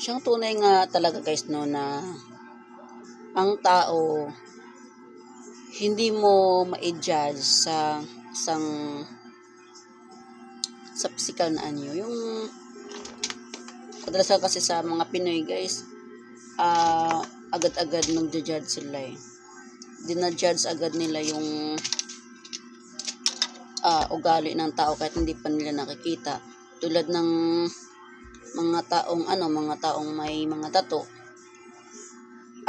Siyang tunay nga talaga guys no na ang tao hindi mo ma-judge isang sa physical na anyo. Yung kadalasan kasi sa mga Pinoy guys, agad-agad nag-judge sila eh. Dina-judge agad nila yung ugali ng tao kahit hindi pa nila nakikita. Tulad ng mga taong may mga tattoo.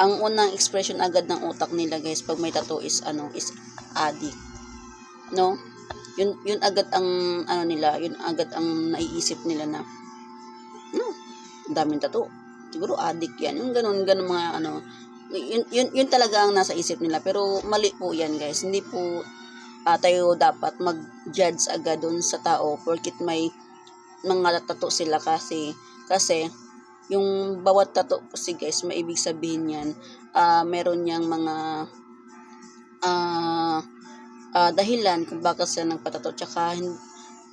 Ang unang expression agad ng utak nila guys pag may tattoo is addict. No? Yun agad ang yun agad ang naiisip nila na ang daming tattoo. Siguro addict yan. Yung ganun mga yun talaga ang nasa isip nila. Pero mali po yan guys. Hindi po tayo dapat mag-judge agad dun sa tao porkit may mga tattoo sila kasi yung bawat tattoo kasi guys, maibig sabihin yan, meron niyang mga dahilan kung bakit sila nagpatato. Tsaka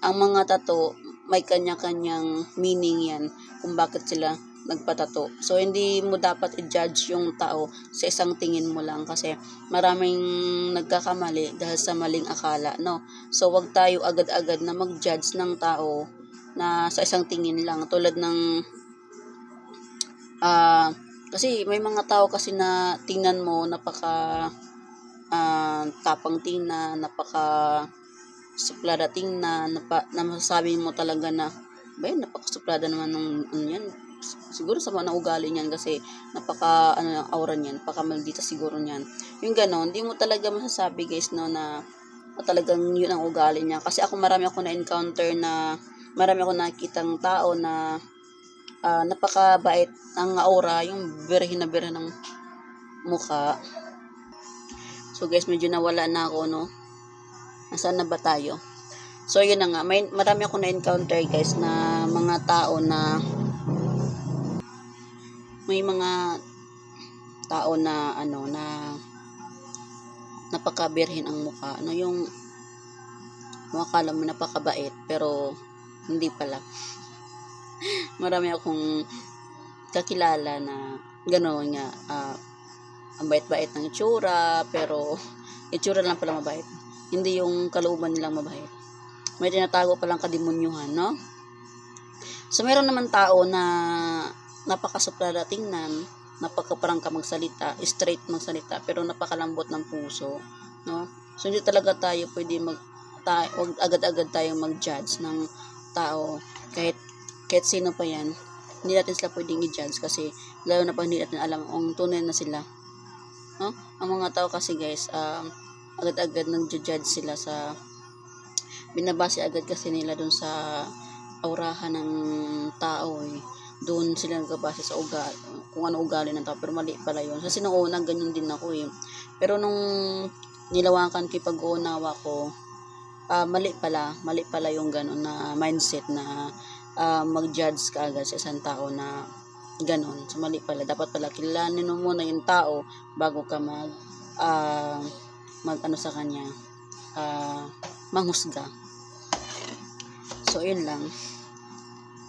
ang mga tattoo may kanya-kanyang meaning yan kung bakit sila nagpatato. So hindi mo dapat i-judge yung tao sa isang tingin mo lang kasi maraming nagkakamali dahil sa maling akala, no? So wag tayo agad-agad na mag-judge ng tao na sa isang tingin lang tulad ng kasi may mga tao kasi na tingnan mo napaka tapang tingnan, napaka suplada tingnan, na masasabi mo talaga na napakasuplada naman ng yan. Siguro sama ng ugali niyan kasi napaka aura niyan, napaka maldita siguro niyan. Yung ganon, hindi mo talaga masasabi guys no na talagang yun ang ugali niya. Kasi marami ako nakitang tao na napakabait ang aura, yung birhen na birhen ng mukha. So guys, medyo nawala na ako no. Nasaan na ba tayo? So yun na nga, marami ako na-encounter guys na mga tao na may mga tao na na napakabirhen ang mukha. Yung akala mo napakabait pero hindi pala. Marami akong kakilala na gano'n nga, ang bait-bait ng itsura pero itsura lang pala mabait. Hindi yung kalooban nilang mabait. May tinatago palang kademonyuhan, no? So meron naman tao na napakasuplada tingnan, napakaprangka magsalita, straight magsalita, pero napakalambot ng puso, no? So hindi talaga tayo pwede wag agad-agad tayong mag-judge ng tao kahit sino pa yan. Hindi natin sila pwedeng i-judge kasi lalo na pag hindi natin alam ang tunay na sila, no? Ang mga tao kasi guys, agad-agad nag-judge sila sa binabase agad kasi nila dun sa aurahan ng tao eh. Doon sila nagbabase sa kung ano ugali ng tao, pero mali pala yun. Kasi nung una ganyan din ako eh, pero nung nilawakan ko pag-uunawa ko, mali pala yung gano'n na mindset na mag-judge ka agad sa isang tao na gano'n. So mali pala, dapat pala kilalanin mo muna yung tao bago ka mag sa kanya, manghusga. So yun lang.